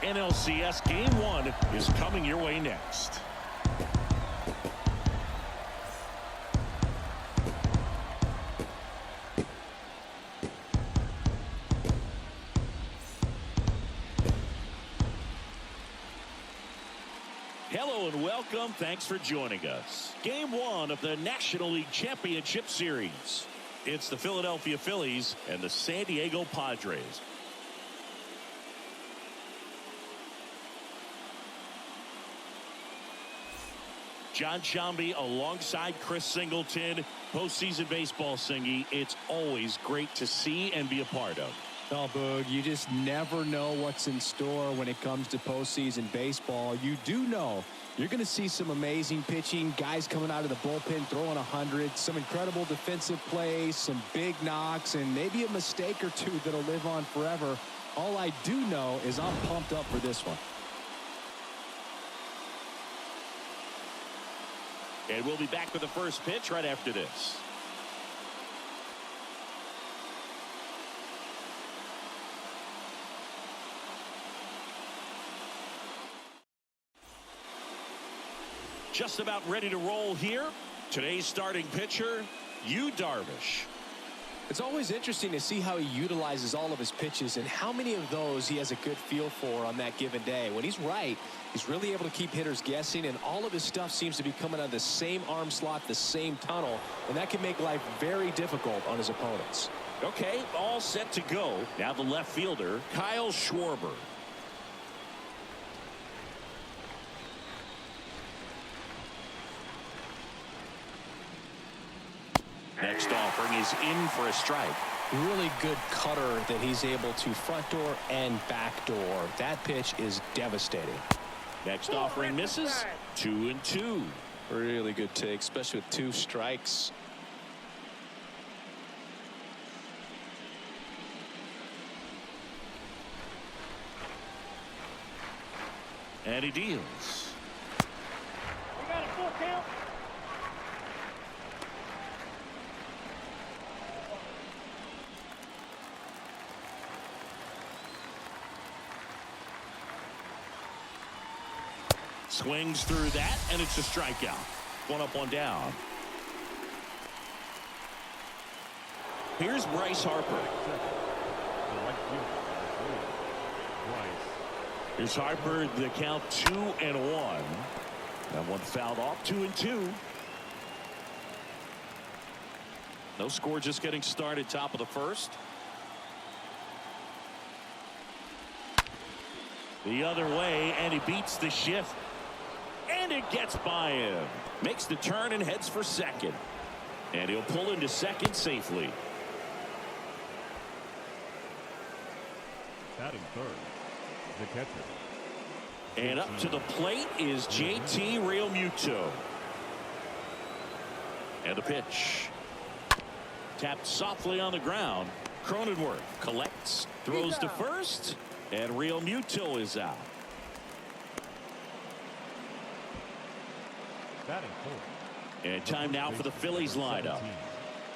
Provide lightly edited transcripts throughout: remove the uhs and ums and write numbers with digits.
NLCS Game 1 is coming your way next. Hello and welcome. Thanks for joining us. Game 1 of the National League Championship Series. It's the Philadelphia Phillies and the San Diego Padres. John Shambi alongside Chris Singleton. Postseason baseball, Singy. It's always great to see and be a part of. Oh, Boog, you just never know what's in store when it comes to postseason baseball. You do know you're going to see some amazing pitching, guys coming out of the bullpen throwing 100, some incredible defensive plays, some big knocks, and maybe a mistake or two that'll live on forever. All I do know is I'm pumped up for this one. And we'll be back with the first pitch right after this. Just about ready to roll here. Today's starting pitcher, Yu Darvish. It's always interesting to see how he utilizes all of his pitches and how many of those he has a good feel for on that given day. When he's right, he's really able to keep hitters guessing, and all of his stuff seems to be coming out of the same arm slot, the same tunnel, and that can make life very difficult on his opponents. Okay, all set to go. Now the left fielder, Kyle Schwarber. Next offering is in for a strike. Really good cutter that he's able to front door and back door. That pitch is devastating. Next offering misses. 2-2. Really good take, especially with 2 strikes. And he deals. We got a full count. Swings through that, and it's a strikeout. 1 up, 1 down. Here's Bryce Harper. Here's Harper, the count 2-1. That one fouled off. 2-2. No score, just getting started. Top of the first. The other way, and he beats the shift. And it gets by him. Makes the turn and heads for second. And he'll pull into second safely. Batting third, the catcher. And up to the plate is JT Realmuto. And the pitch. Tapped softly on the ground. Cronenworth collects, throws to first, and Realmuto is out. Batting fourth. And time now for the Phillies lineup.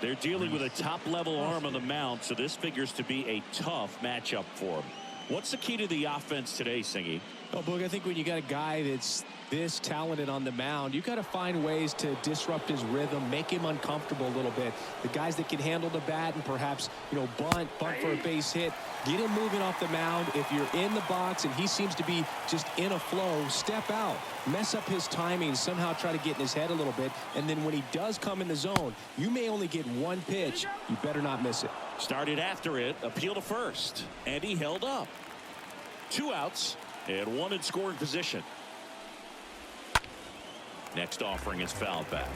They're dealing with a top-level arm on the mound, so this figures to be a tough matchup for them. What's the key to the offense today, Singy? Oh, Boog, I think when you got a guy that's this talented on the mound, you got to find ways to disrupt his rhythm, make him uncomfortable a little bit. The guys that can handle the bat and perhaps, bunt for a base hit, get him moving off the mound. If you're in the box and he seems to be just in a flow, step out, mess up his timing, somehow try to get in his head a little bit. And then when he does come in the zone, you may only get 1 pitch. You better not miss it. Started after it, appeal to first, and he held up. 2 outs and 1 in scoring position. Next offering is fouled back.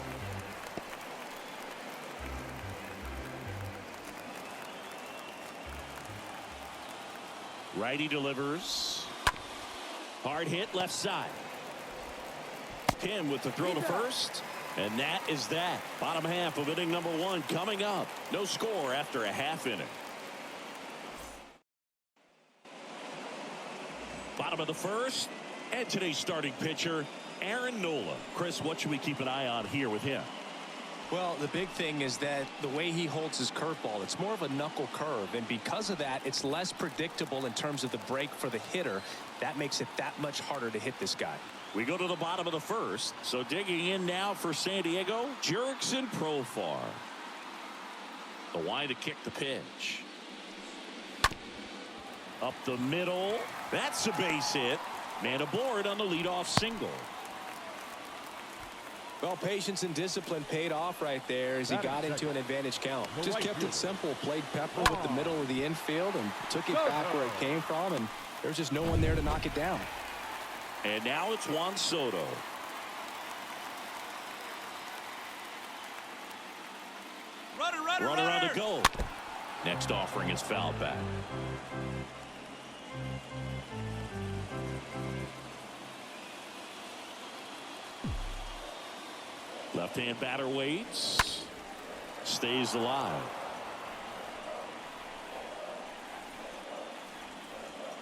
Righty delivers. Hard hit left side. Kim with the throw to first. And that is that. Bottom half of inning number 1 coming up. No score after a half inning. Bottom of the first. And today's starting pitcher, Aaron Nola. Chris, what should we keep an eye on here with him? Well, the big thing is that the way he holds his curveball, it's more of a knuckle curve, and because of that, it's less predictable in terms of the break for the hitter. That makes it that much harder to hit this guy. We go to the bottom of the first. So digging in now for San Diego, Jurickson Profar. The line to kick the pitch. Up the middle. That's a base hit. Man aboard on the leadoff single. Well, patience and discipline paid off right there as he got into an advantage count. Just kept it simple, played pepper with the middle of the infield and took it back where it came from, and there's just no one there to knock it down. And now it's Juan Soto. Runner on the go. Next offering is fouled back. Left-hand batter waits. Stays alive.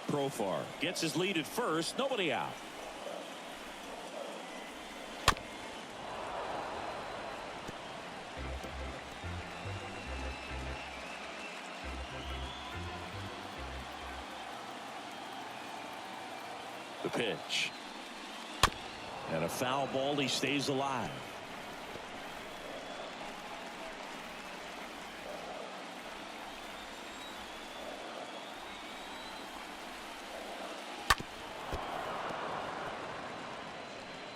Profar gets his lead at first. Nobody out. The pitch. And a foul ball. He stays alive.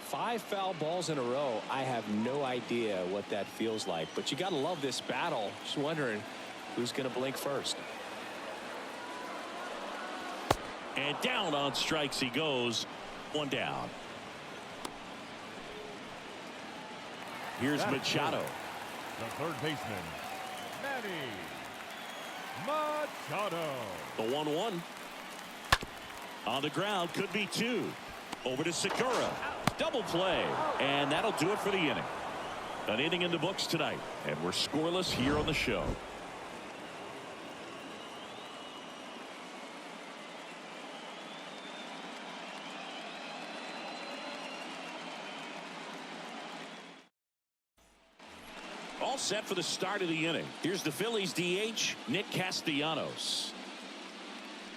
Five foul balls in a row. I have no idea what that feels like, but you got to love this battle. Just wondering who's going to blink first. And down on strikes he goes. One down. Here's Machado. The third baseman, Manny Machado. The 1-1. On the ground, could be two. Over to Segura. Double play. And that'll do it for the inning. An inning in the books tonight. And we're scoreless here on the show. All set for the start of the inning. Here's the Phillies DH, Nick Castellanos.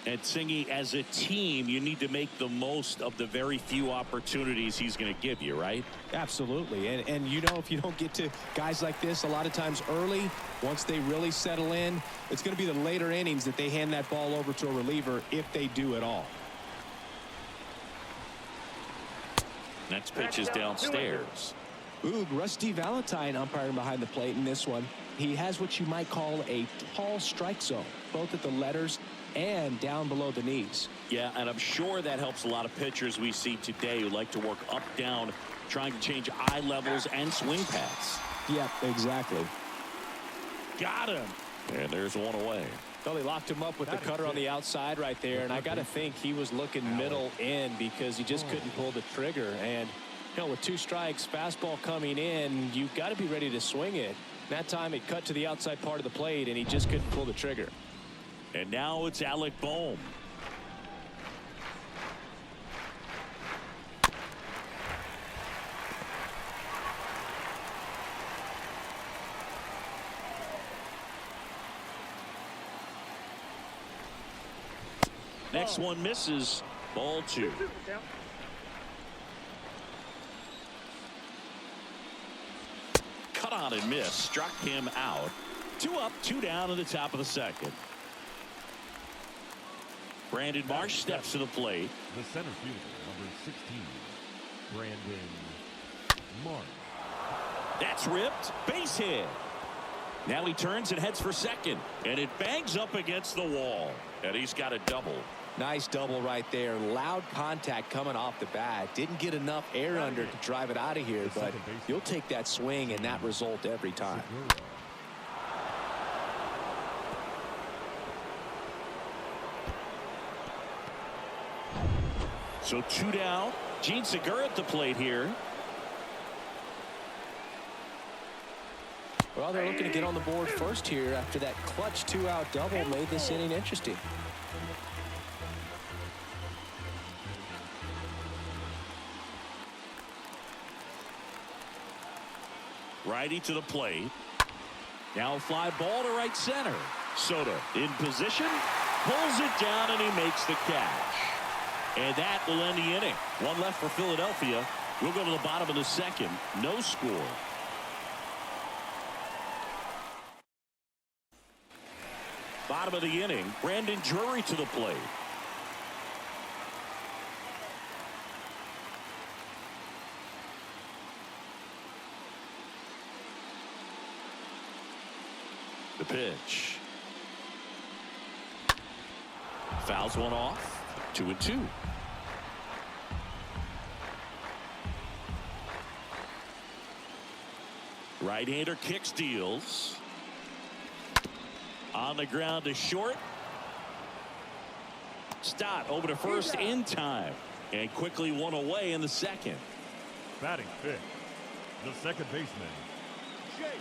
And Singy, as a team, you need to make the most of the very few opportunities he's going to give you, right? Absolutely. And you know, if you don't get to guys like this a lot of times early, once they really settle in, it's going to be the later innings that they hand that ball over to a reliever, if they do at all. Next pitch is downstairs. Ooh, Rusty Valentine umpiring behind the plate in this one. He has what you might call a tall strike zone, both at the letters and down below the knees. Yeah, and I'm sure that helps a lot of pitchers we see today who like to work up, down, trying to change eye levels and swing paths. Yep, exactly. Got him. And there's one away. Well, they locked him up with the cutter on the outside right there, and I got to think he was looking middle in because he just couldn't pull the trigger. And, you know, with two strikes, fastball coming in, you've got to be ready to swing it. That time it cut to the outside part of the plate, and he just couldn't pull the trigger. And now it's Alec Bohm. Next one misses. Ball two. Cut on and miss. Struck him out. 2 up, 2 down in the top of the second. Brandon Marsh steps to the plate. The center fielder, number 16, Brandon Marsh. That's ripped. Base hit. Now he turns and heads for second. And it bangs up against the wall. And he's got a double. Nice double right there. Loud contact coming off the bat. Didn't get enough air under to drive it out of here, but you'll take that swing and that result every time. So 2 down. Gene Segura at the plate here. Well, they're looking to get on the board first here after that clutch 2-out double made this inning interesting. Righty to the plate. Now a fly ball to right center. Soto in position, pulls it down, and he makes the catch. And that will end the inning. One left for Philadelphia. We'll go to the bottom of the second. No score. Bottom of the inning. Brandon Drury to the plate. The pitch. Fouls one off. 2-2. Right-hander kicks, deals. On the ground to short. Stott over to first in time. And quickly one away in the second. Batting fifth, the second baseman, Jake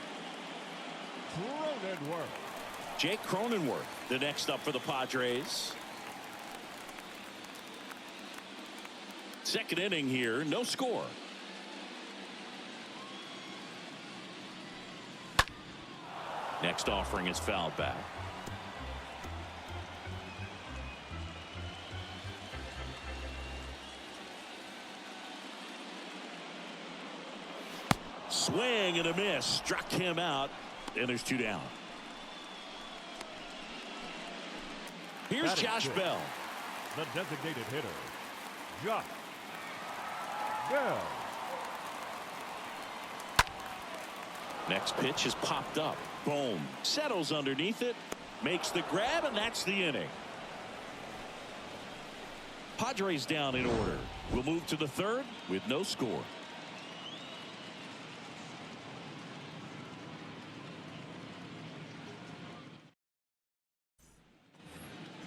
Cronenworth. Jake Cronenworth, the next up for the Padres. Second inning here, no score. Next offering is fouled back. Swing and a miss. Struck him out. And there's two down. Here's Josh Bell. The designated hitter, Josh Bell. Next pitch is popped up. Boom. Settles underneath it. Makes the grab, and that's the inning. Padres down in order. We'll move to the third with no score.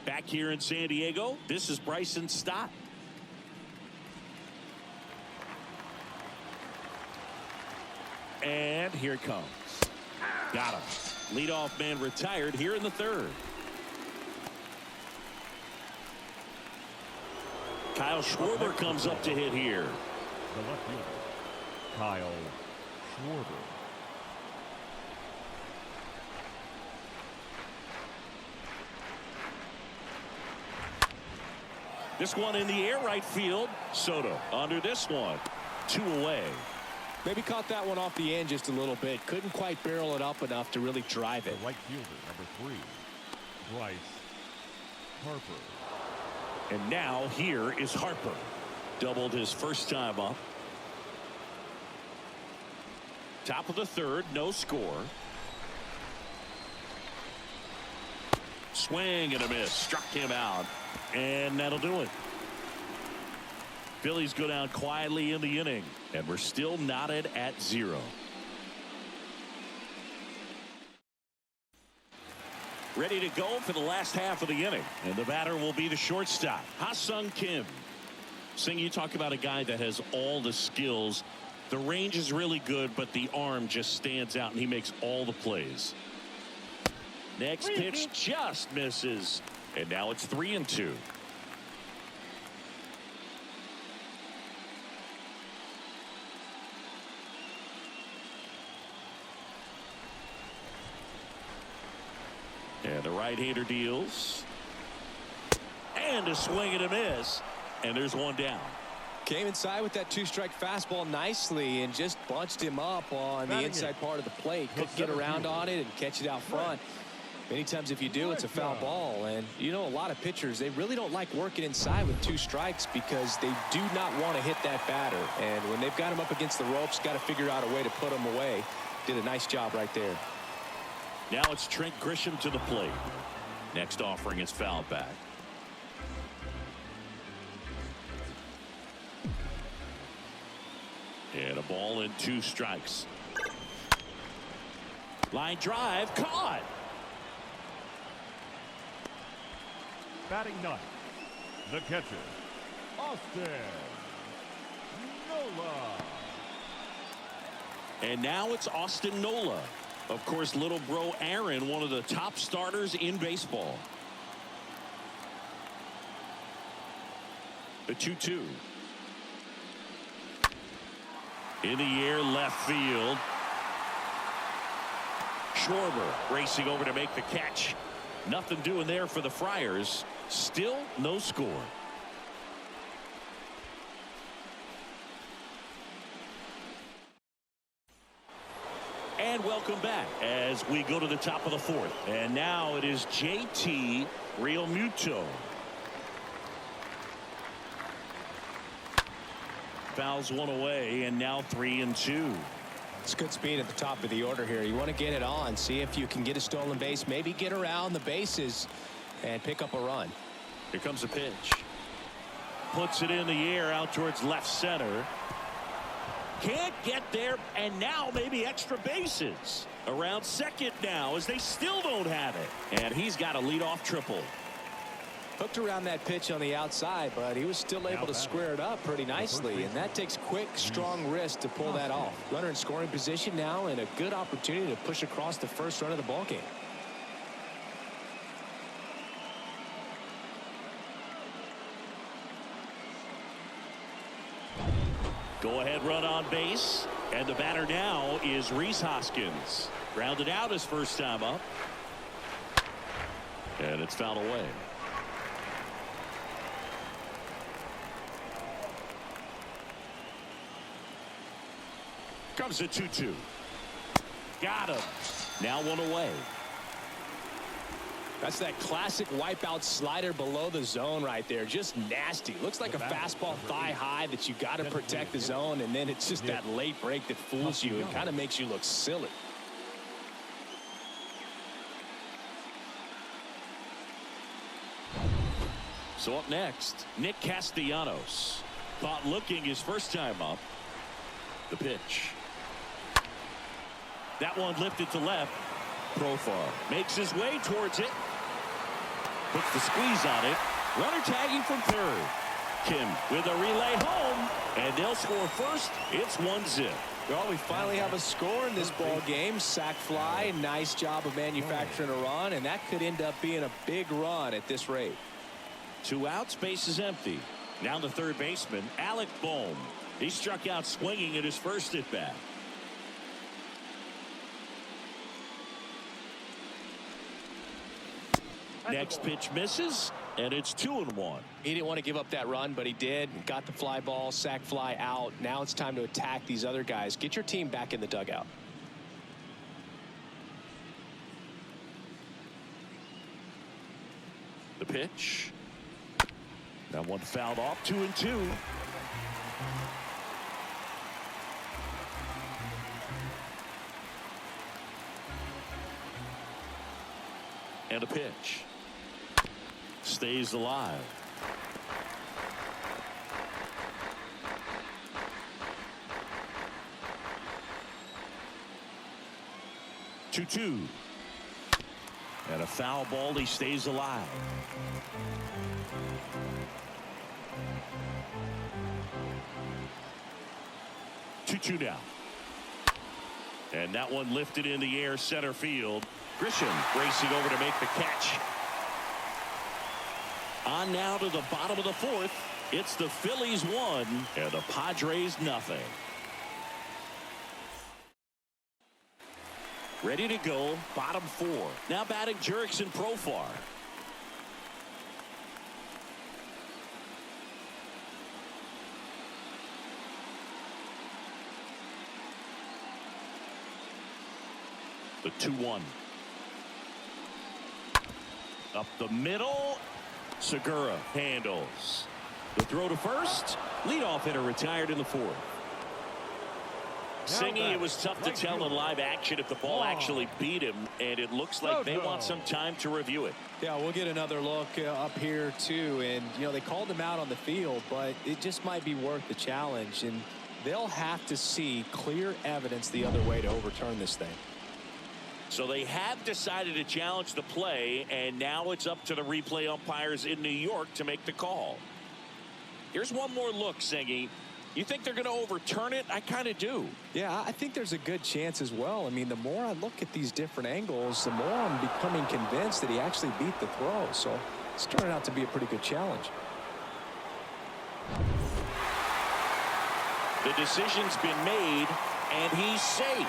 Back here in San Diego, this is Bryson Stott. And here it comes. Got him. Leadoff man retired here in the third. Kyle Schwarber comes up to hit here. The left fielder, Kyle Schwarber. This one in the air, right field. Soto under this one. 2 away. Maybe caught that one off the end just a little bit. Couldn't quite barrel it up enough to really drive it. The right fielder, number 3, Bryce Harper. And now here is Harper. Doubled his first time up. Top of the third, no score. Swing and a miss. Struck him out. And that'll do it. Phillies go down quietly in the inning. And we're still knotted at 0. Ready to go for the last half of the inning. And the batter will be the shortstop, Ha-Sung Kim. Sing, you talk about a guy that has all the skills. The range is really good, but the arm just stands out, and he makes all the plays. Next pitch just misses. And now it's 3-2. And the right-hander deals. And a swing and a miss. And there's one down. Came inside with that 2-strike fastball nicely and just bunched him up on the inside part of the plate. Couldn't get around on it and catch it out front. Many times if you do, it's a foul ball. And you know, a lot of pitchers, they really don't like working inside with 2 strikes because they do not want to hit that batter. And when they've got him up against the ropes, got to figure out a way to put him away. Did a nice job right there. Now it's Trent Grisham to the plate. Next offering is fouled back. And a ball and 2 strikes. Line drive, caught. Batting ninth, the catcher, Austin Nola. And now it's Austin Nola. Of course, little bro Aaron, one of the top starters in baseball. The 2-2. In the air, left field. Schwarber racing over to make the catch. Nothing doing there for the Friars. Still no score. And welcome back as we go to the top of the fourth. And now it is JT Realmuto. Fouls one away, and now 3-2. It's good speed at the top of the order here. You want to get it on, see if you can get a stolen base, maybe get around the bases and pick up a run. Here comes a pitch. Puts it in the air out towards left center. Can't get there, and now maybe extra bases. Around second now as they still don't have it. And he's got a leadoff triple. Hooked around that pitch on the outside, but he was still able to square it up pretty nicely, and that takes quick, strong wrist to pull that off. Runner in scoring position now, and a good opportunity to push across the first run of the ballgame. Go ahead run on base, and the batter now is Rhys Hoskins. Grounded out his first time up, and it's fouled away. Comes a 2-2. Got him. Now one away. That's that classic wipeout slider below the zone right there. Just nasty. Looks like a fastball thigh high that you got to protect the zone, and then it's just that late break that fools you and kind of makes you look silly. So up next, Nick Castellanos. Caught looking his first time up. The pitch. That one lifted to left. Profar makes his way towards it. Puts the squeeze on it. Runner tagging from third. Kim with a relay home, and they'll score first. It's 1-0. Well, we finally have a score in this ball game. Sac fly. Nice job of manufacturing a run, and that could end up being a big run at this rate. 2 outs, base is empty. Now the third baseman, Alec Bohm. He struck out swinging at his first at bat. Next pitch misses, and it's 2-1. He didn't want to give up that run, but he did. Got the fly ball, sac fly out. Now it's time to attack these other guys. Get your team back in the dugout. The pitch. That one fouled off. 2-2. And a pitch. Stays alive. Two. And a foul ball. He stays alive. 2-2 now. And that one lifted in the air center field. Grisham racing over to make the catch. On now to the bottom of the fourth. It's the Phillies 1 and the Padres nothing. Ready to go, bottom 4. Now batting Jurickson Profar. The 2-1. Up the middle. Segura handles. The throw to first. Leadoff hitter retired in the fourth. Singy, it was tough to tell in live action if the ball actually beat him, and it looks like they want some time to review it. Yeah, we'll get another look up here too, and you know they called him out on the field, but it just might be worth the challenge, and they'll have to see clear evidence the other way to overturn this thing. So they have decided to challenge the play, and now it's up to the replay umpires in New York to make the call. Here's one more look, Singy. You think they're going to overturn it? I kind of do. Yeah, I think there's a good chance as well. I mean, the more I look at these different angles, the more I'm becoming convinced that he actually beat the throw. So it's turning out to be a pretty good challenge. The decision's been made. And he's safe.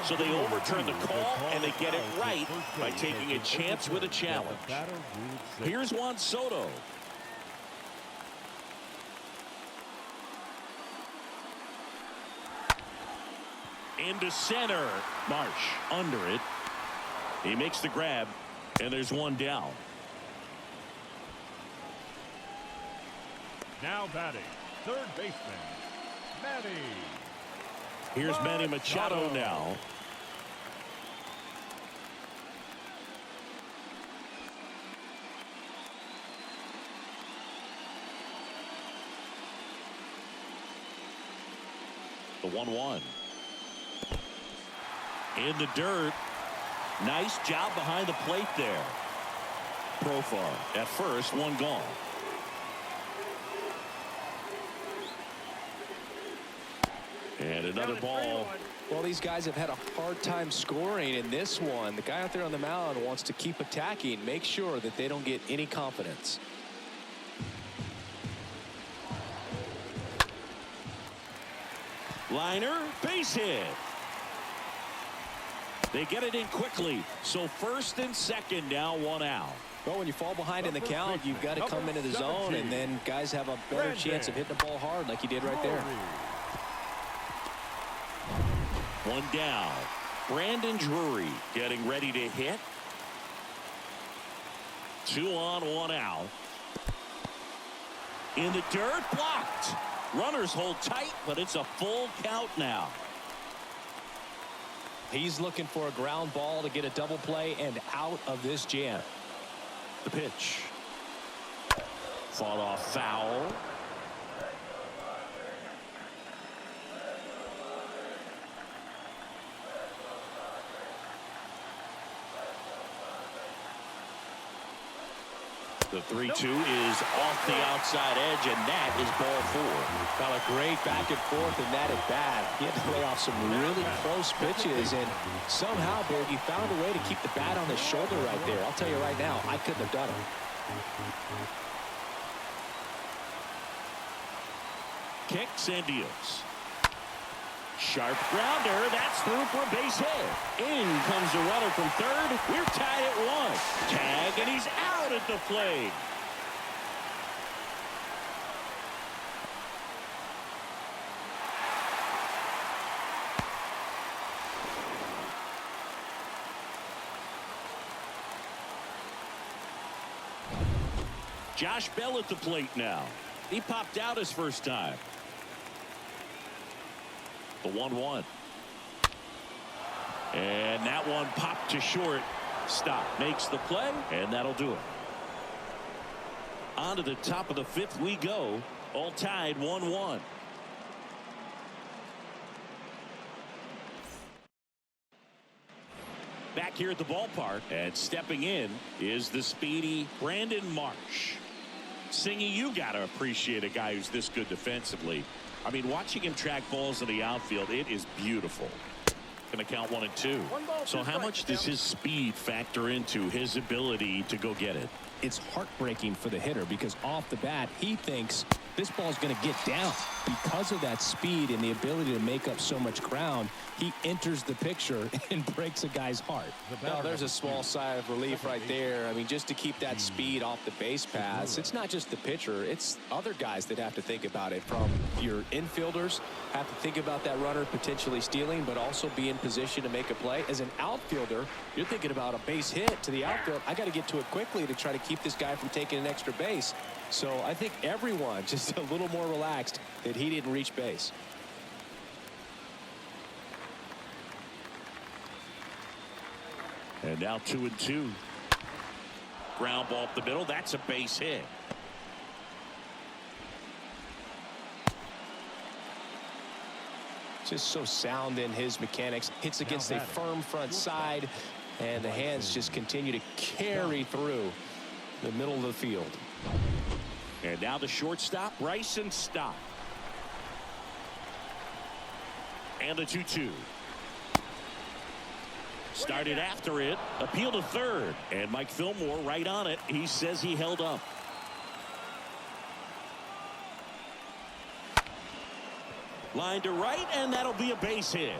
So they overturn the call, and they get it right by taking a chance with a challenge. Here's Juan Soto. Into center. Marsh under it. He makes the grab, and there's one down. Now batting, third baseman, Manny. Here's Manny Machado now. The 1-1. In the dirt. Nice job behind the plate there. Profar at first, one gone. And another ball. Well, these guys have had a hard time scoring in this one. The guy out there on the mound wants to keep attacking, make sure that they don't get any confidence. Liner, base hit. They get it in quickly. So first and second now, one out. Well, when you fall behind in the count, you've got to come into the zone, and then guys have a better chance of hitting the ball hard like he did right there. One down. Brandon Drury getting ready to hit. 2 on, 1 out. In the dirt, blocked. Runners hold tight, but it's a full count now. He's looking for a ground ball to get a double play and out of this jam. The pitch. Fought off foul. The 3-2 is off the outside edge, and that is ball 4. Got a great back and forth, and that at bat. He had to play off some really close pitches, and somehow, Big, he found a way to keep the bat on his shoulder right there. I'll tell you right now, I couldn't have done it. Kicks and deals. Sharp grounder. That's through for a base hit. In comes the runner from third. We're tied at 1. Tag, and he's out at the plate. Josh Bell at the plate now. He popped out his first time. The 1-1. And that one popped to short. Stop. Makes the play, and that'll do it. On to the top of the 5th we go. All tied 1-1. Back here at the ballpark, and stepping in is the speedy Brandon Marsh. Singy, you got to appreciate a guy who's this good defensively. I mean, watching him track balls in the outfield, it is beautiful. Going to count 1 and 2. So how much does his speed factor into his ability to go get it? It's heartbreaking for the hitter because off the bat, he thinks this ball is going to get down. Because of that speed and the ability to make up so much ground, he enters the picture and breaks a guy's heart. Now, there's a small sigh of relief right there. I mean, just to keep that speed off the base paths, it's not just the pitcher, it's other guys that have to think about it. From your infielders have to think about that runner potentially stealing, but also be in position to make a play. As an outfielder, you're thinking about a base hit to the outfield. I got to get to it quickly to try to keep this guy from taking an extra base. So I think everyone just a little more relaxed that he didn't reach base. And now 2 and 2. Ground ball up the middle. That's a base hit. Just so sound in his mechanics. Hits against a firm front side, and the hands just continue to carry through the middle of the field. And now the shortstop, Bryson Stott. And the 2-2. Started after it. Appeal to third. And Mike Fillmore right on it. He says he held up. Line to right, and that'll be a base hit.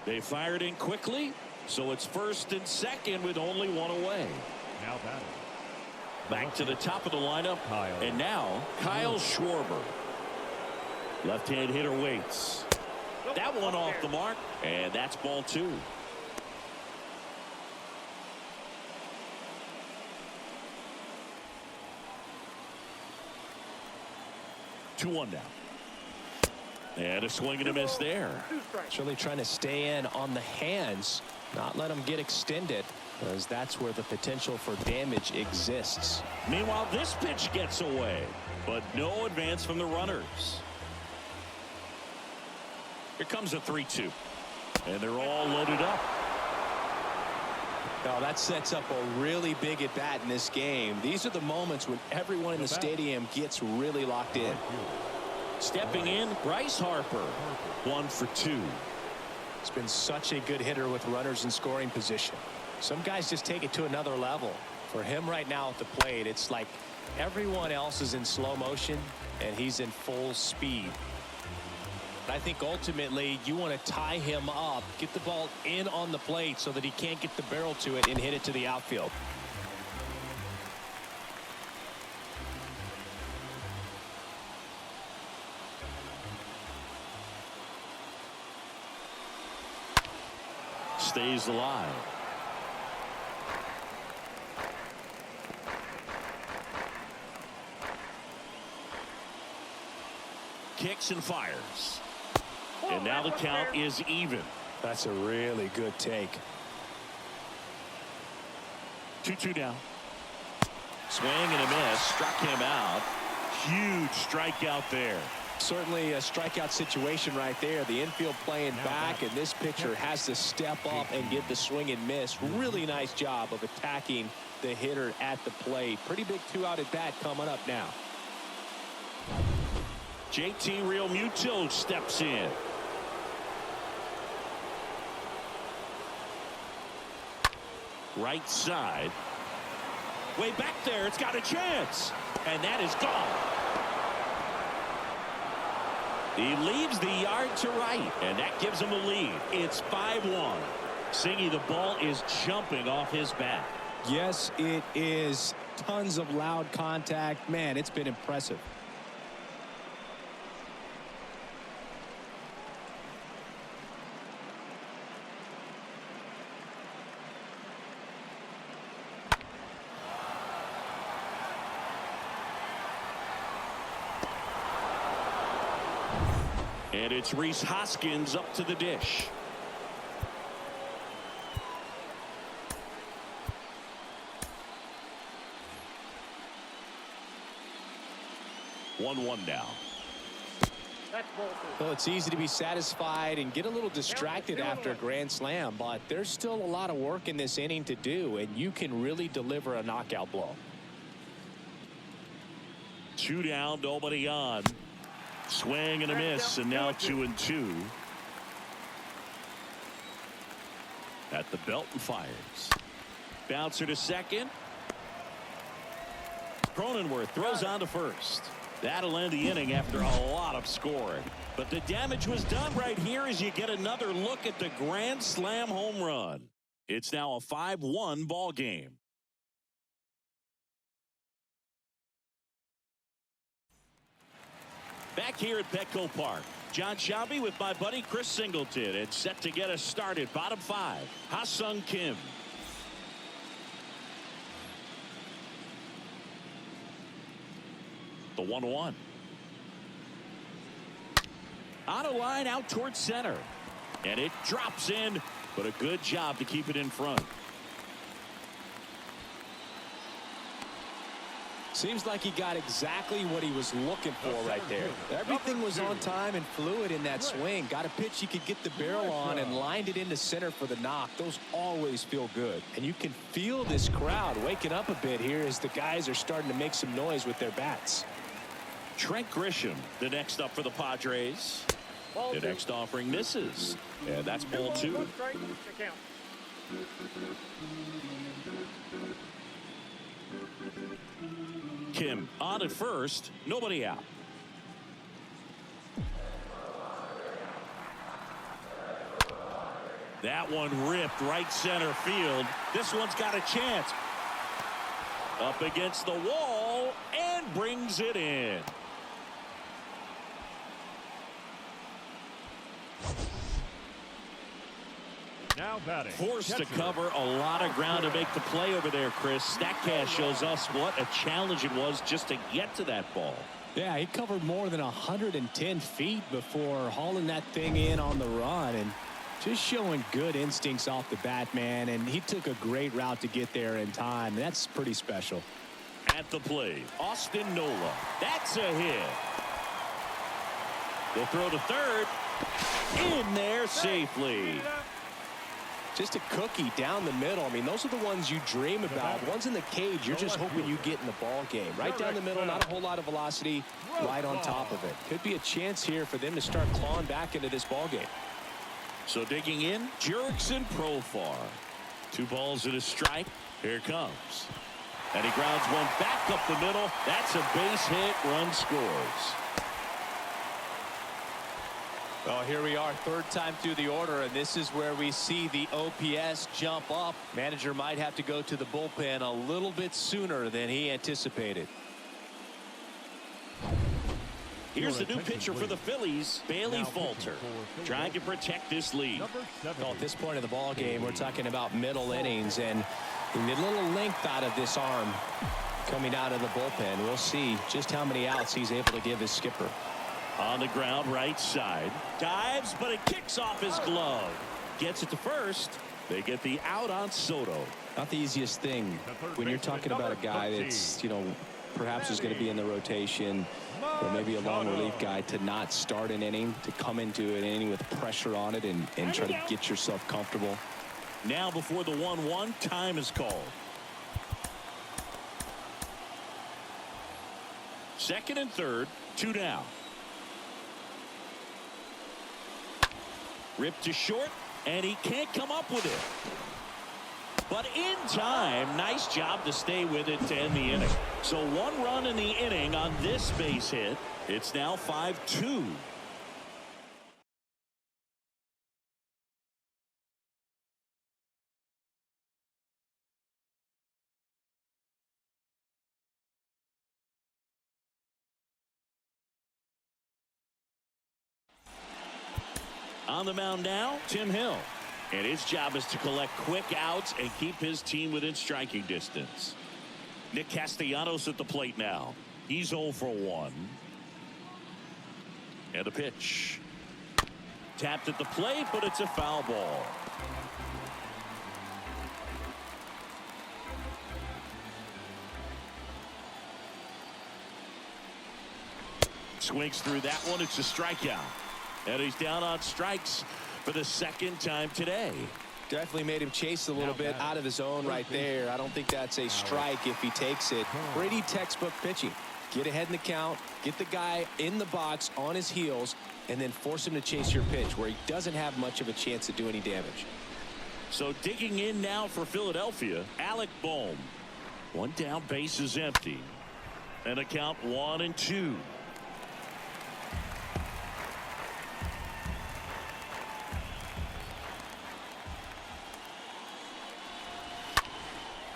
They fired in quickly, so it's first and second with only one away. Now batting. Back to the top of the lineup, and now Kyle Schwarber. Left-hand hitter waits. That one off the mark, and that's ball 2. Two one now. And a swing and a miss there. It's really trying to stay in on the hands, not let them get extended, because that's where the potential for damage exists. Meanwhile, this pitch gets away, but no advance from the runners. Here comes a 3-2, and they're all loaded up. Now that sets up a really big at bat in this game. These are the moments when everyone in the stadium gets really locked in. Stepping in, Bryce Harper. 1 for 2. He's been such a good hitter with runners in scoring position. Some guys just take it to another level. For him right now at the plate, it's like everyone else is in slow motion and he's in full speed. I think ultimately you want to tie him up, get the ball in on the plate so that he can't get the barrel to it and hit it to the outfield. Stays alive. Kicks and fires. And now the count is even. That's a really good take. 2-2 down. Swing and a miss. Struck him out. Huge strikeout there. Certainly a strikeout situation right there. The infield playing back, and this pitcher has to step up and get the swing and miss. Really nice job of attacking the hitter at the plate. Pretty big 2-out at bat coming up now. JT Realmuto steps in. Right side. Way back there. It's got a chance. And that is gone. He leaves the yard to right. And that gives him a lead. It's 5-1. Singy, the ball is jumping off his bat. Yes, it is. Tons of loud contact. Man, it's been impressive. And it's Rhys Hoskins up to the dish. One now. Well, it's easy to be satisfied and get a little distracted after a grand slam, but there's still a lot of work in this inning to do, and you can really deliver a knockout blow. 2 down, nobody on. Swing and a miss, and now 2-2. At the belt and fires. Bouncer to second. Cronenworth throws on to first. That'll end the inning after a lot of scoring. But the damage was done right here as you get another look at the grand slam home run. It's now a 5-1 ball game. Back here at Petco Park, John Shelby with my buddy Chris Singleton, and set to get us started. Bottom 5, Ha-Sung Kim. The 1-1. On a line out towards center. And it drops in, but a good job to keep it in front. Seems like he got exactly what he was looking for right there. Everything was on time and fluid in that swing. Got a pitch he could get the barrel on and lined it into center for the knock. Those always feel good. And you can feel this crowd waking up a bit here as the guys are starting to make some noise with their bats. Trent Grisham, the next up for the Padres. The next offering misses. And that's ball 2. Kim on at first, nobody out. That one ripped right center field. This one's got a chance. Up against the wall and brings it in. Now batting. Forced to catcher. cover a lot of ground to make the play over there, Chris. StatCast shows us what a challenge it was just to get to that ball. Yeah, he covered more than 110 feet before hauling that thing in on the run, and just showing good instincts off the bat, man. And he took a great route to get there in time. That's pretty special. At the plate, Austin Nola. That's a hit. The throw to third. In there safely. Just a cookie down the middle. I mean, those are the ones you dream about. Ones in the cage, you're just hoping you get in the ball game. Right down the middle, not a whole lot of velocity, right on top of it. Could be a chance here for them to start clawing back into this ball game. So digging in, Jurickson Profar. 2 balls and a strike. Here it comes. And he grounds one back up the middle. That's a base hit. Run scores. Well, here we are, third time through the order, and this is where we see the OPS jump up. Manager might have to go to the bullpen a little bit sooner than he anticipated. Here's the new pitcher for the Phillies, Bailey Falter, trying to protect this lead. Well, at this point of the ball game, we're talking about middle innings, and a little length out of this arm coming out of the bullpen. We'll see just how many outs he's able to give his skipper. On the ground, right side. Dives, but it kicks off his glove. Gets it to first. They get the out on Soto. Not the easiest thing when you're talking about a guy that's, perhaps is going to be in the rotation, or maybe a long relief guy, to not start an inning, to come into an inning with pressure on it and try to get yourself comfortable. Now before the 1-1, time is called. Second and third, 2 down. Ripped to short, and he can't come up with it. But in time, nice job to stay with it to end the inning. So 1 run in the inning on this base hit. It's now 5-2. On the mound now, Tim Hill. And his job is to collect quick outs and keep his team within striking distance. Nick Castellanos at the plate now. He's 0 for 1. And a pitch. Tapped at the plate, but it's a foul ball. Swings through that one. It's a strikeout. And he's down on strikes for the second time today. Definitely made him chase a little bit out of his zone right there. I don't think that's a strike if he takes it. Pretty textbook pitching. Get ahead in the count, get the guy in the box on his heels, and then force him to chase your pitch where he doesn't have much of a chance to do any damage. So digging in now for Philadelphia, Alec Bohm. 1 down, base is empty. And a count 1-2.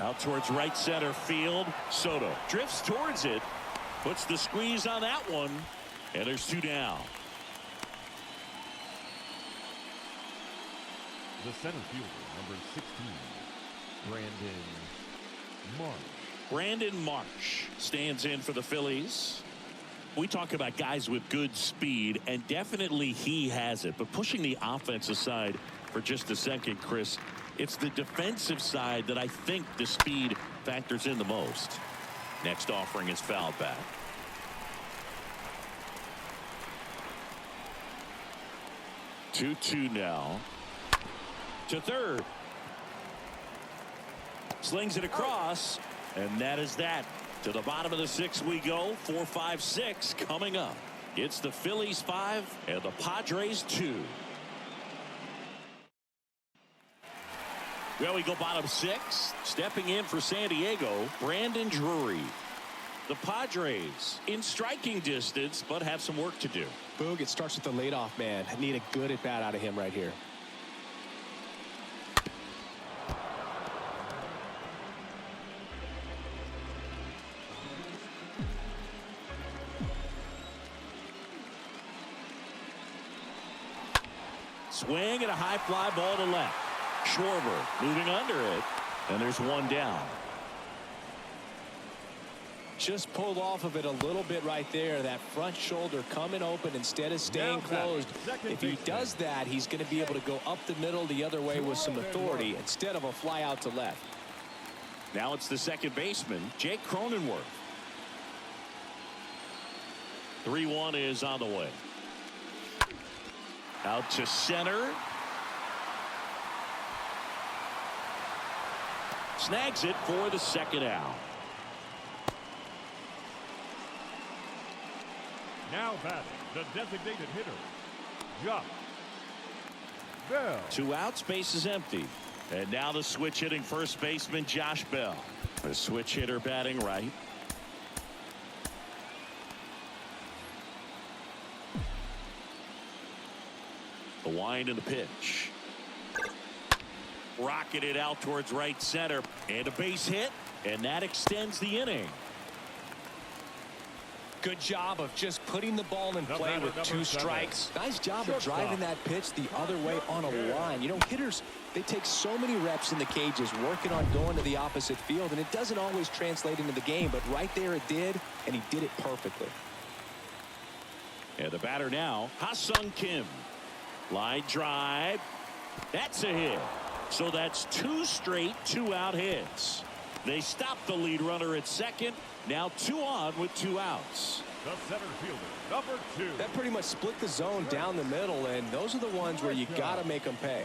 Out towards right center field. Soto drifts towards it. Puts the squeeze on that one. And there's 2 down. The center fielder, number 16, Brandon Marsh. Brandon Marsh stands in for the Phillies. We talk about guys with good speed, and definitely he has it. But pushing the offense aside for just a second, Chris, it's the defensive side that I think the speed factors in the most. Next offering is fouled back. Two now. To third. Slings it across, and that is that. To the bottom of the 6th we go. 4, 5, 6 coming up. It's the Phillies 5 and the Padres 2. Well, we go bottom 6. Stepping in for San Diego, Brandon Drury. The Padres in striking distance, but have some work to do. Boog, it starts with the leadoff man. I need a good at bat out of him right here. Swing and a high fly ball to left. Schwarber moving under it, and there's one down. Just pulled off of it a little bit right there. That front shoulder coming open instead of staying closed. If he does that, he's going to be able to go up the middle the other way with some authority instead of a fly out to left. Now it's the second baseman, Jake Cronenworth. 3-1 is on the way. Out to center. Snags it for the second out. Now batting, the designated hitter, Josh Bell. 2 outs, base is empty. And now the switch hitting first baseman, Josh Bell. The switch hitter batting right. The wind and the pitch. Rocketed out towards right center. And a base hit. And that extends the inning. Good job of just putting the ball in play with 2 strikes. Nice job of driving that pitch the other way on a line. You know, hitters, they take so many reps in the cages working on going to the opposite field, and it doesn't always translate into the game, but right there it did, and he did it perfectly. And the batter now, Ha-Sung Kim. Line drive. That's a hit. So that's 2 straight 2-out hits. They stop the lead runner at second. Now 2 on with 2 outs. The center fielder, number 2. That pretty much split the zone down the middle, and those are the ones where you got to make them pay.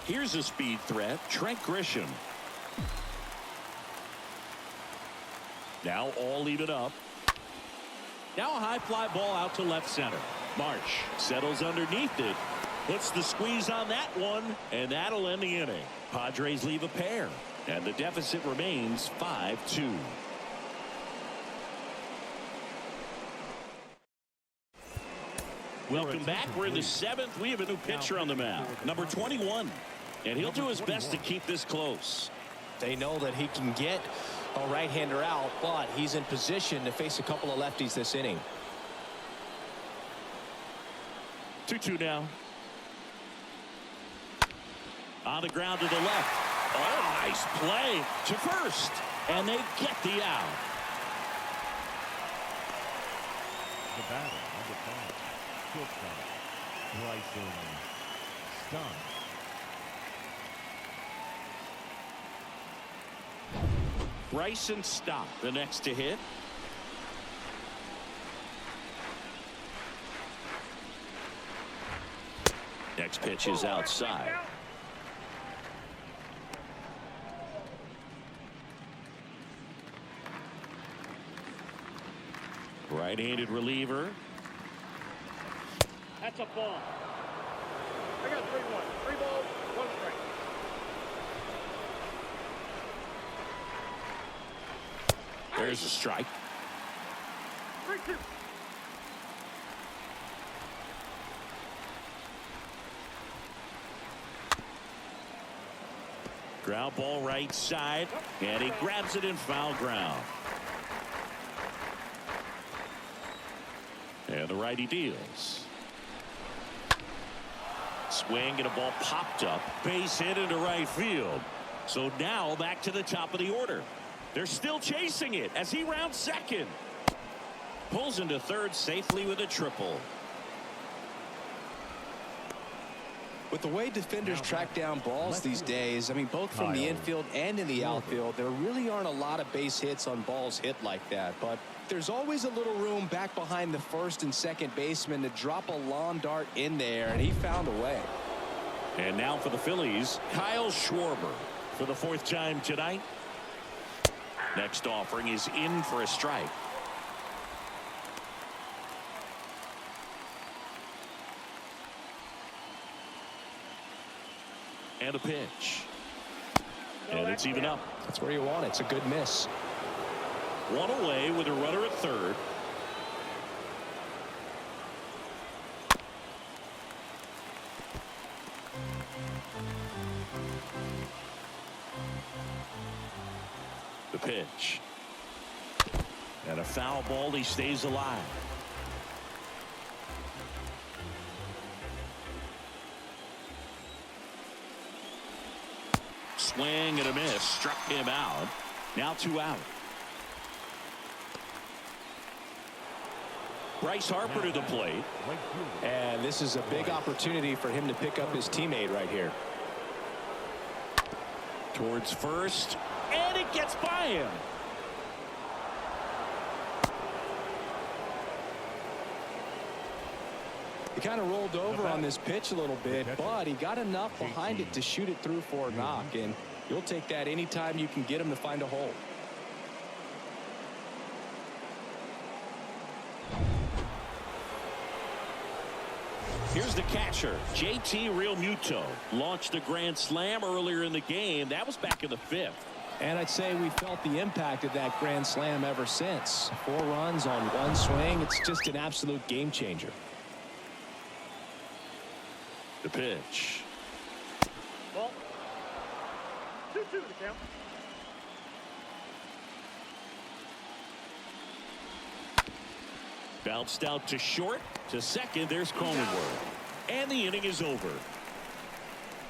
Here's a speed threat, Trent Grisham. Now all even up. Now a high fly ball out to left center. Marsh settles underneath it. Puts the squeeze on that one, and that'll end the inning. Padres leave a pair, and the deficit remains 5-2. Welcome back. We're in the 7th. We have a new pitcher on the mound, number 21, and he'll do his best to keep this close. They know that he can get a right-hander out, but he's in position to face a couple of lefties this inning. 2-2 now. On the ground to the left. Oh, nice play to first. And they get the out. The batter, number 5, shortstop, Bryson Stott. Bryson Stott, the next to hit. Next pitch is outside. Right-handed reliever. That's a ball. I got 3-1. 3 balls, 1 strike. There's a strike. 3-2. Ground ball right side, and he grabs it in foul ground. And the righty deals. Swing and a ball popped up. Base hit into right field. So now back to the top of the order. They're still chasing it as he rounds second. Pulls into third safely with a triple. With the way defenders track down balls these days, I mean, both from the infield and in the outfield, there really aren't a lot of base hits on balls hit like that. But there's always a little room back behind the first and second baseman to drop a lawn dart in there, and he found a way. And now for the Phillies, Kyle Schwarber for the 4th time tonight. Next offering is in for a strike. And a pitch. And it's even up. That's where you want it. It's a good miss. One away with a runner at third. The pitch. And a foul ball. He stays alive. Swing and a miss. Struck him out. Now 2 out. Bryce Harper to the plate. And this is a big opportunity for him to pick up his teammate right here. Towards first. And it gets by him. He kind of rolled over on this pitch a little bit, but he got enough behind it to shoot it through for a knock, and you'll take that anytime you can get him to find a hole. Here's the catcher, JT Realmuto. Launched a grand slam earlier in the game. That was back in the 5th. And I'd say we felt the impact of that grand slam ever since. 4 runs on 1 swing. It's just an absolute game changer. The pitch. Ball. 2-2 the count. Bounced out to short. To second. There's Cronenworth. And the inning is over.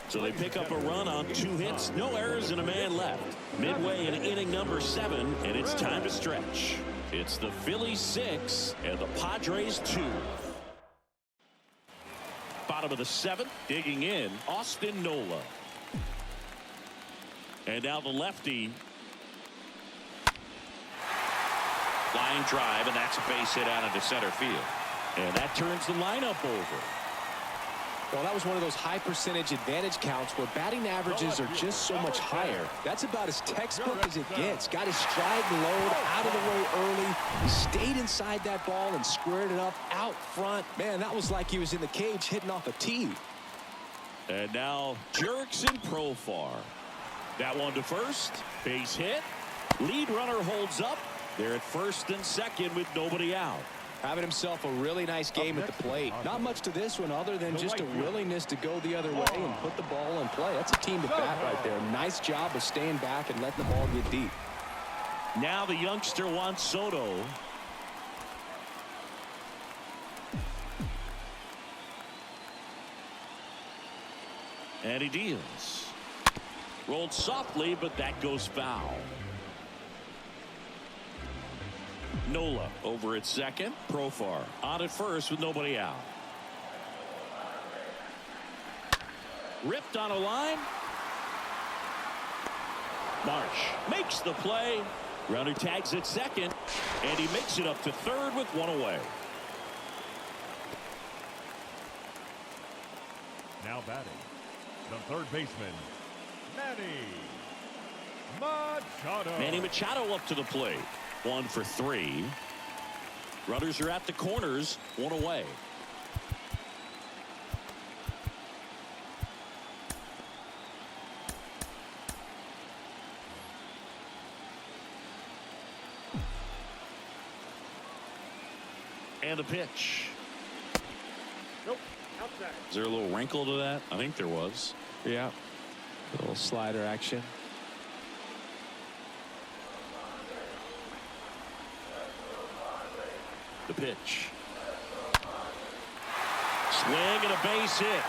So they pick up a run on 2 hits. No errors and a man left. Midway in inning number 7. And it's time to stretch. It's the Phillies 6 and the Padres 2. Bottom of the 7th, digging in, Austin Nola. And now the lefty. Line drive, and that's a base hit out into center field. And that turns the lineup over. Well, that was one of those high percentage advantage counts where batting averages are just so much higher. That's about as textbook as it gets. Got his stride and load out of the way early. He stayed inside that ball and squared it up out front. Man, that was like he was in the cage hitting off a tee. And now Jurickson Profar. That one to first. Base hit. Lead runner holds up. They're at first and second with nobody out. Having himself a really nice game at the plate. Not much to this one other than just a willingness to go the other way and put the ball in play. That's a team to bat right there. Nice job of staying back and letting the ball get deep. Now the youngster Juan Soto. And he deals. Rolled softly, but that goes foul. Nola over at second. Profar on at first with nobody out. Ripped on a line. Marsh makes the play. Runner tags at second, and he makes it up to third with 1 away. Now batting, the third baseman, Manny Machado up to the plate. 1 for 3. Runners are at the corners. 1 away. And the pitch. Nope. Outside. Is there a little wrinkle to that? I think there was. Yeah. A little slider action. The pitch. Swing and a base hit.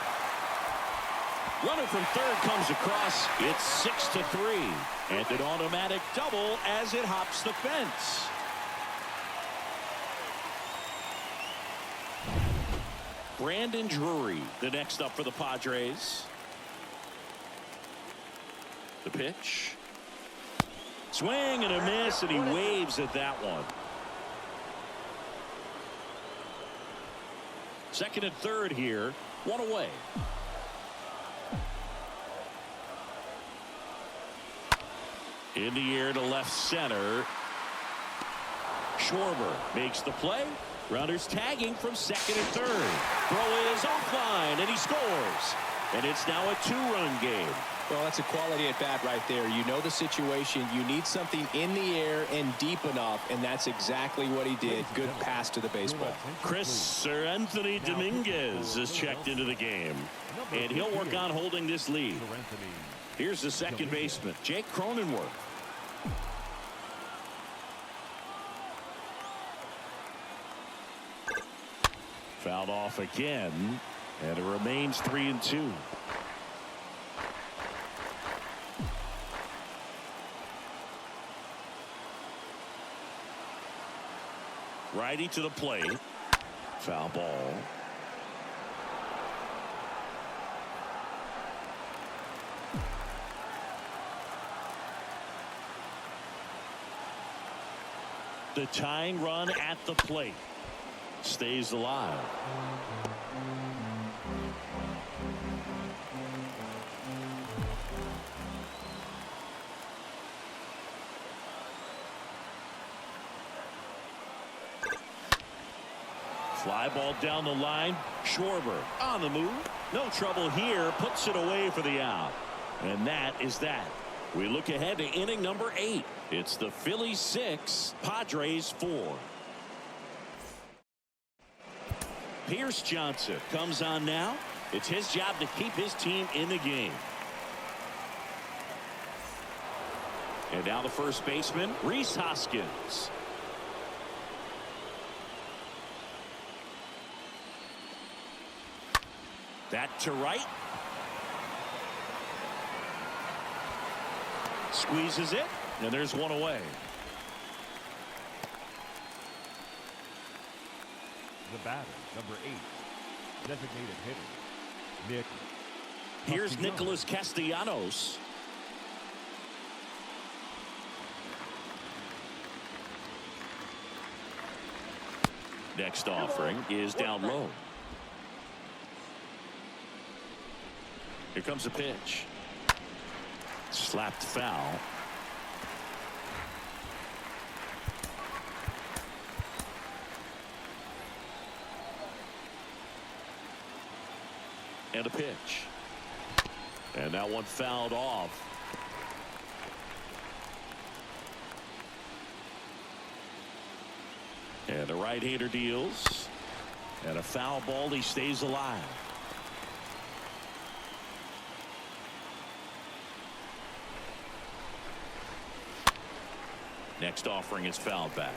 Runner from third comes across. It's 6-3. And an automatic double as it hops the fence. Brandon Drury, the next up for the Padres. The pitch. Swing and a miss, and he waves at that one. Second and third here. 1 away. In the air to left center. Schwarber makes the play. Runners tagging from second and third. Throw is offline, and he scores. And it's now a 2-run game. Well, that's a quality at bat right there. You know the situation. You need something in the air and deep enough, and that's exactly what he did. Good pass to the baseball. Sir Anthony Dominguez is checked into the game, and he'll work on holding this lead. Here's the second baseman, Jake Cronenworth. Fouled off again, and it remains 3-2. Righty to the plate. Foul ball. The tying run at the plate stays alive. Fly ball down the line. Schwarber on the move. No trouble here. Puts it away for the out. And that is that. We look ahead to inning number 8. It's the Phillies 6, Padres 4. Pierce Johnson comes on now. It's his job to keep his team in the game. And now the first baseman, Rhys Hoskins. That to right. Squeezes it, and there's one away. The batter, number 8, designated hitter, Nick. Here's Nicholas Castellanos. Next offering is down low. Here comes a pitch. Slapped foul. And a pitch. And that one fouled off. And the right-hander deals. And a foul ball. He stays alive. Next offering is fouled back.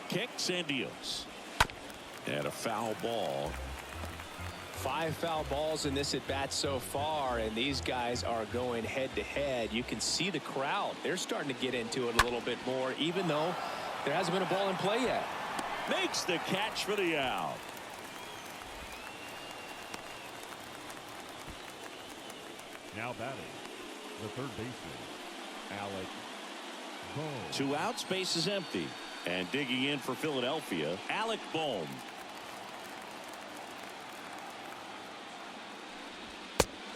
Kicks and deals. And a foul ball. 5 foul balls in this at bat so far, and these guys are going head to head. You can see the crowd. They're starting to get into it a little bit more, even though there hasn't been a ball in play yet. Makes the catch for the out. Now batting, the third baseman, Alec Bohm. 2 outs, base is empty. And digging in for Philadelphia, Alec Bohm.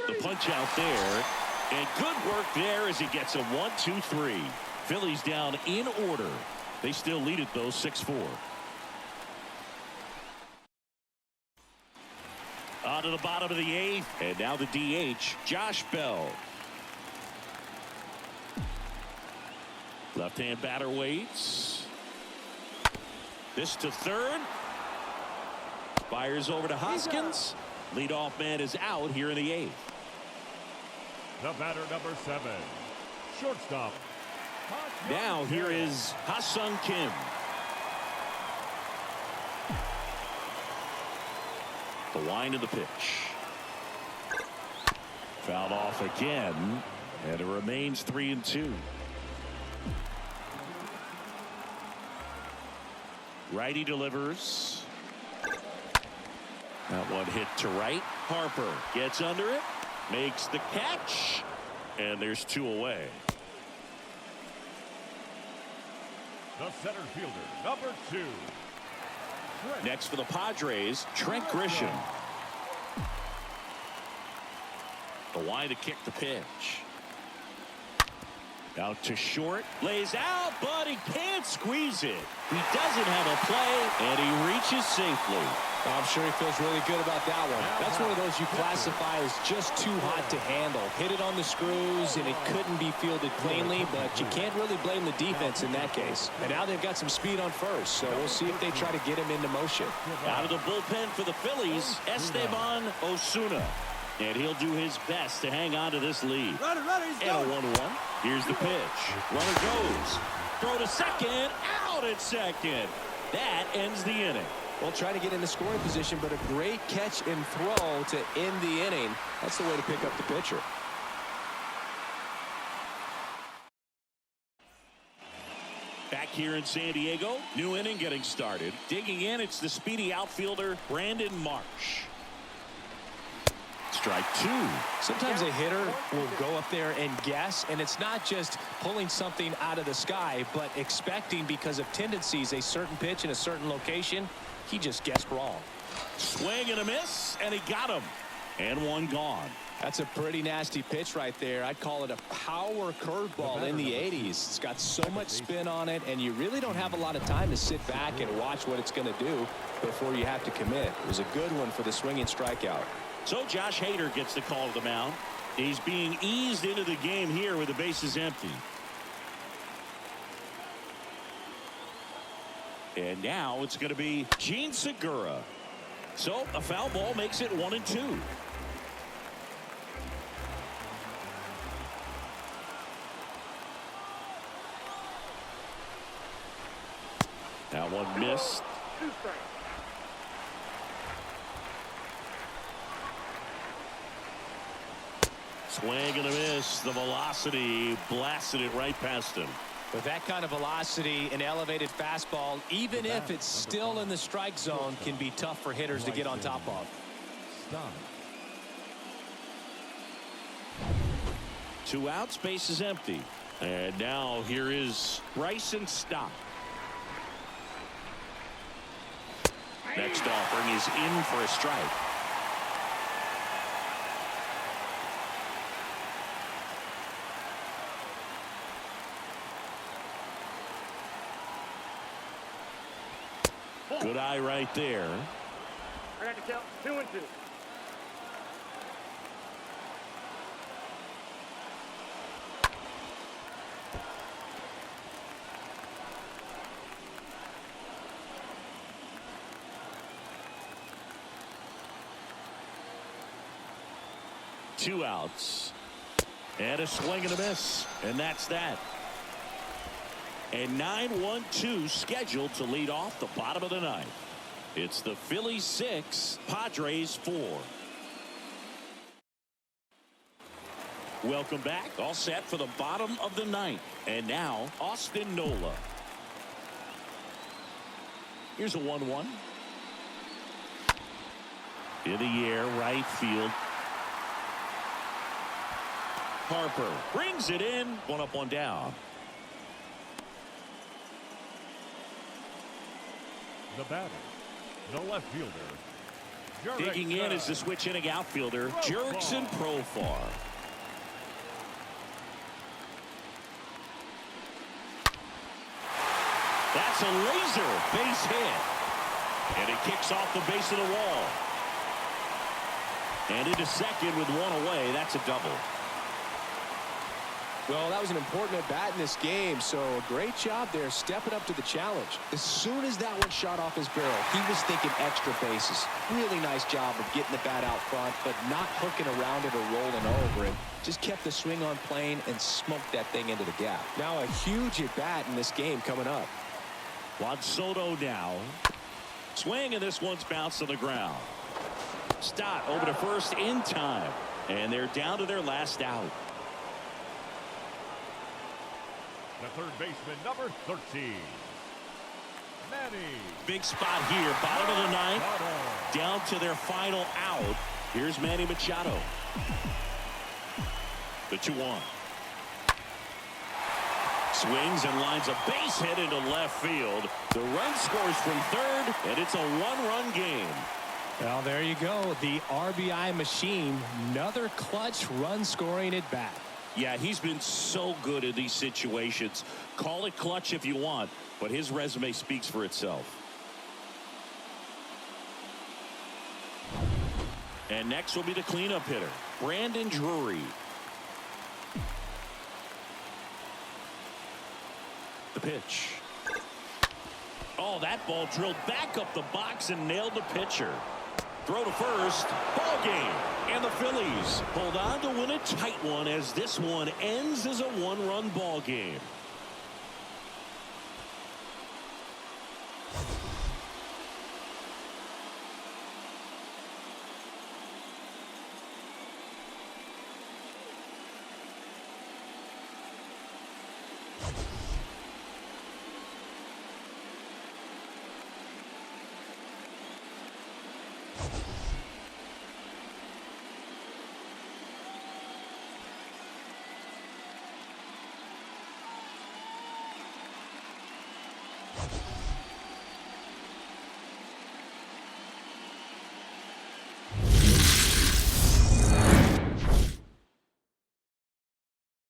The punch out there. And good work there as he gets a 1-2-3. Phillies down in order. They still lead it, though, 6-4. On to the bottom of the 8th. And now the DH, Josh Bell. Left-hand batter waits. This to third. Fires over to Hoskins. Leadoff man is out here in the 8th. The batter, number 7, shortstop. Now here is Ha-Sung Kim. The wind of the pitch. Fouled off again, and it remains 3-2. Righty delivers. That one hit to right. Harper gets under it, makes the catch, and there's 2 away. The center fielder, number 2. Next for the Padres, Trent Grisham. The wind to kick the pitch. Out to short, lays out, but he can't squeeze it. He doesn't have a play, and he reaches safely. I'm sure he feels really good about that one. That's one of those you classify as just too hot to handle. Hit it on the screws, and it couldn't be fielded cleanly, but you can't really blame the defense in that case. And now they've got some speed on first, so we'll see if they try to get him into motion. Out of the bullpen for the Phillies, Esteban Osuna. And he'll do his best to hang on to this lead. Runner, he's and going. a 1-1. Here's the pitch. Runner goes. Throw to second. Out at second. That ends the inning. Well, try to get in the scoring position, but a great catch and throw to end the inning. That's the way to pick up the pitcher. Back here in San Diego, new inning getting started. Digging in, it's the speedy outfielder, Brandon Marsh. Strike two. Sometimes a hitter will go up there and guess, and it's not just pulling something out of the sky, but expecting because of tendencies a certain pitch in a certain location. He just guessed wrong. Swing and a miss, and he got him. And one gone. That's a pretty nasty pitch right there. I'd call it a power curveball in the 80s. It's got so much spin on it, and you really don't have a lot of time to sit back and watch what it's going to do before you have to commit. It was a good one for the swinging strikeout. So Josh Hader gets the call to the mound. He's being eased into the game here with the bases empty. And now it's going to be Gene Segura. So a foul ball makes it 1-2. Now one missed. 2 strikes. Swing and a miss. The velocity blasted it right past him. With that kind of velocity, an elevated fastball, even if it's still in the strike zone, can be tough for hitters to get on top of. Stop. 2 outs, base is empty. And now here is Bryson Stott. Next offering is in for a strike. Good eye right there. I got to count 2-2. Two outs. And a swing and a miss. And that's that. And 9-1-2 scheduled to lead off the bottom of the ninth. It's the Phillies 6, Padres 4. Welcome back. All set for the bottom of the ninth. And now Austin Nola. Here's a 1-1. In the air, right field. Harper brings it in. 1 up, 1 down. The batter, the left fielder. Digging in is the switch inning outfielder, Jurickson Profar. That's a laser base hit. And it kicks off the base of the wall. And into second with 1 away. That's a double. Well, that was an important at-bat in this game, so a great job there stepping up to the challenge. As soon as that one shot off his barrel, he was thinking extra bases. Really nice job of getting the bat out front, but not hooking around it or rolling over it. Just kept the swing on plane and smoked that thing into the gap. Now a huge at-bat in this game coming up. Juan Soto now. Swing, and this one's bounced to the ground. Stott over to first in time. And they're down to their last out. The third baseman, number 13. Manny. Big spot here, bottom of the ninth. Down to their final out. Here's Manny Machado. The 2-1. Swings and lines a base hit into left field. The run scores from third, and it's a 1-run game. Well, there you go. The RBI machine. Another clutch run scoring at bat. Yeah, he's been so good in these situations. Call it clutch if you want, but his resume speaks for itself. And next will be the cleanup hitter, Brandon Drury. The pitch. Oh, that ball drilled back up the box and nailed the pitcher. Throw to first. Ball game. And the Phillies hold on to win a tight one as this one ends as a one-run ball game.